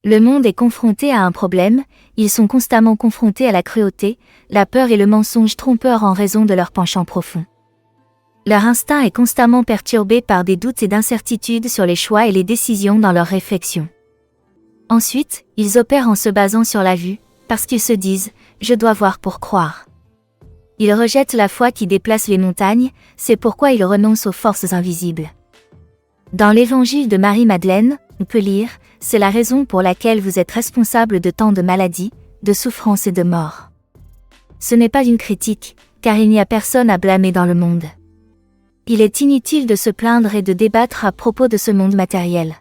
Le monde est confronté à un problème, ils sont constamment confrontés à la cruauté, la peur et le mensonge trompeur en raison de leur penchant profond. Leur instinct est constamment perturbé par des doutes et d'incertitudes sur les choix et les décisions dans leurs réflexions. Ensuite, ils opèrent en se basant sur la vue, parce qu'ils se disent « je dois voir pour croire ». Ils rejettent la foi qui déplace les montagnes, c'est pourquoi ils renoncent aux forces invisibles. Dans l'évangile de Marie-Madeleine, on peut lire « c'est la raison pour laquelle vous êtes responsable de tant de maladies, de souffrances et de morts ». Ce n'est pas une critique, car il n'y a personne à blâmer dans le monde. Il est inutile de se plaindre et de débattre à propos de ce monde matériel.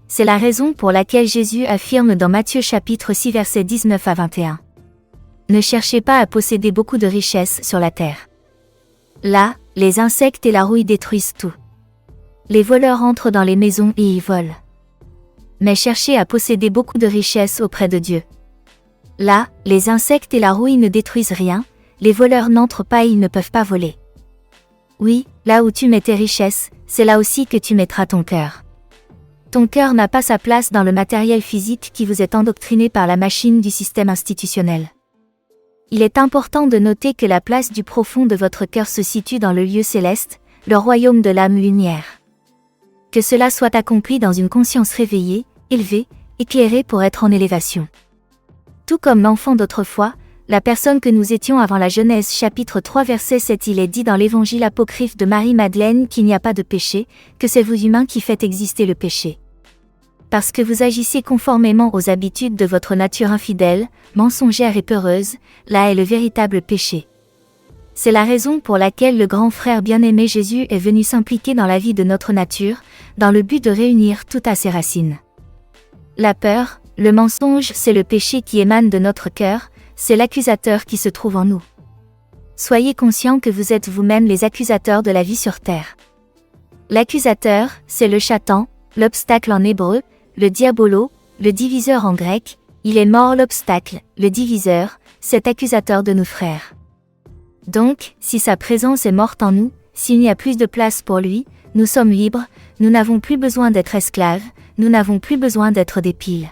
C'est la raison pour laquelle Jésus affirme dans Matthieu chapitre 6 versets 19 à 21. Ne cherchez pas à posséder beaucoup de richesses sur la terre. Là, les insectes et la rouille détruisent tout. Les voleurs entrent dans les maisons et y volent. Mais cherchez à posséder beaucoup de richesses auprès de Dieu. Là, les insectes et la rouille ne détruisent rien, les voleurs n'entrent pas et ils ne peuvent pas voler. Oui, là où tu mets tes richesses, c'est là aussi que tu mettras ton cœur. Ton cœur n'a pas sa place dans le matériel physique qui vous est endoctriné par la machine du système institutionnel. Il est important de noter que la place du profond de votre cœur se situe dans le lieu céleste, le royaume de l'âme lumière. Que cela soit accompli dans une conscience réveillée, élevée, éclairée pour être en élévation. Tout comme l'enfant d'autrefois, la personne que nous étions avant la Genèse chapitre 3 verset 7, il est dit dans l'évangile apocryphe de Marie-Madeleine qu'il n'y a pas de péché, que c'est vous humains qui faites exister le péché. Parce que vous agissez conformément aux habitudes de votre nature infidèle, mensongère et peureuse, là est le véritable péché. C'est la raison pour laquelle le grand frère bien-aimé Jésus est venu s'impliquer dans la vie de notre nature, dans le but de réunir tout à ses racines. La peur, le mensonge, c'est le péché qui émane de notre cœur, c'est l'accusateur qui se trouve en nous. Soyez conscients que vous êtes vous-même les accusateurs de la vie sur terre. L'accusateur, c'est le Satan, l'obstacle en hébreu, le diabolo, le diviseur en grec, il est mort l'obstacle, le diviseur, cet accusateur de nos frères. Donc, si sa présence est morte en nous, s'il n'y a plus de place pour lui, nous sommes libres, nous n'avons plus besoin d'être esclaves, nous n'avons plus besoin d'être des piles.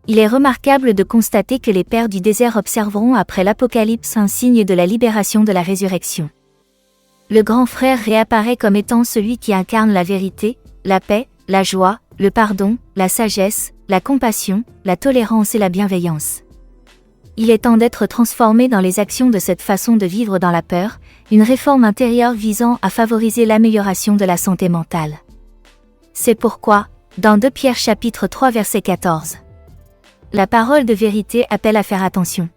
Il est remarquable de constater que les pères du désert observeront après l'Apocalypse un signe de la libération de la résurrection. Le grand frère réapparaît comme étant celui qui incarne la vérité, la paix, la joie, le pardon, la sagesse, la compassion, la tolérance et la bienveillance. Il est temps d'être transformé dans les actions de cette façon de vivre dans la peur, une réforme intérieure visant à favoriser l'amélioration de la santé mentale. C'est pourquoi, dans 2 Pierre chapitre 3 verset 14, la parole de vérité appelle à faire attention.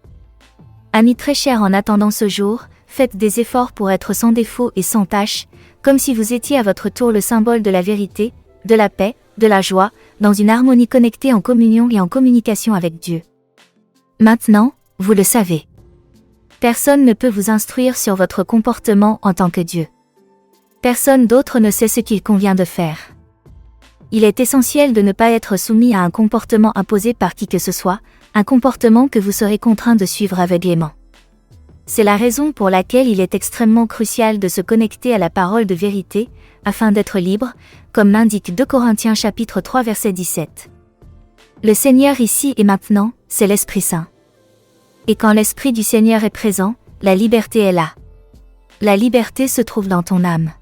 Amis très chers, en attendant ce jour, faites des efforts pour être sans défaut et sans tache, comme si vous étiez à votre tour le symbole de la vérité, de la paix, de la joie, dans une harmonie connectée en communion et en communication avec Dieu. Maintenant, vous le savez. Personne ne peut vous instruire sur votre comportement en tant que Dieu. Personne d'autre ne sait ce qu'il convient de faire. Il est essentiel de ne pas être soumis à un comportement imposé par qui que ce soit, un comportement que vous serez contraint de suivre aveuglément. C'est la raison pour laquelle il est extrêmement crucial de se connecter à la parole de vérité, afin d'être libre, comme l'indique 2 Corinthiens chapitre 3 verset 17. Le Seigneur ici et maintenant, c'est l'Esprit Saint. Et quand l'Esprit du Seigneur est présent, la liberté est là. La liberté se trouve dans ton âme.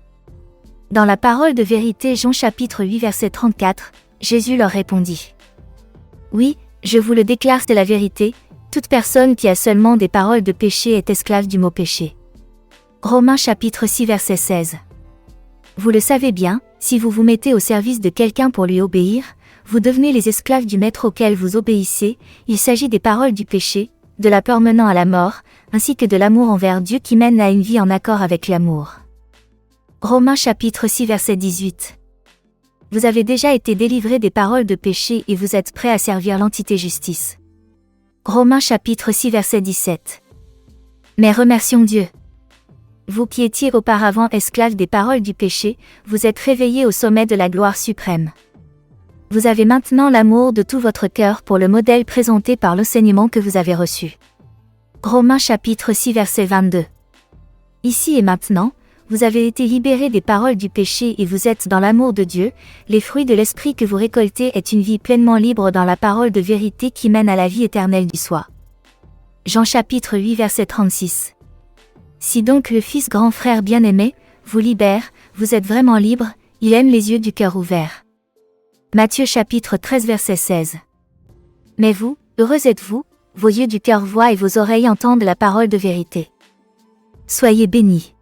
Dans la parole de vérité Jean chapitre 8 verset 34, Jésus leur répondit. Oui, je vous le déclare, c'est la vérité, toute personne qui a seulement des paroles de péché est esclave du mot péché. Romains chapitre 6 verset 16. Vous le savez bien, si vous vous mettez au service de quelqu'un pour lui obéir, vous devenez les esclaves du maître auquel vous obéissez, il s'agit des paroles du péché, de la peur menant à la mort, ainsi que de l'amour envers Dieu qui mène à une vie en accord avec l'amour. Romains chapitre 6 verset 18. Vous avez déjà été délivrés des paroles de péché et vous êtes prêts à servir l'entité justice. Romains chapitre 6 verset 17. Mais remercions Dieu. Vous qui étiez auparavant esclaves des paroles du péché, vous êtes réveillés au sommet de la gloire suprême. Vous avez maintenant l'amour de tout votre cœur pour le modèle présenté par l'enseignement que vous avez reçu. Romains chapitre 6 verset 22. Ici et maintenant, vous avez été libérés des paroles du péché et vous êtes dans l'amour de Dieu, les fruits de l'esprit que vous récoltez est une vie pleinement libre dans la parole de vérité qui mène à la vie éternelle du soi. Jean chapitre 8 verset 36. Si donc le Fils grand frère bien-aimé, vous libère, vous êtes vraiment libre, il aime les yeux du cœur ouverts. Matthieu chapitre 13 verset 16. Mais vous, heureux êtes-vous, vos yeux du cœur voient et vos oreilles entendent la parole de vérité. Soyez bénis.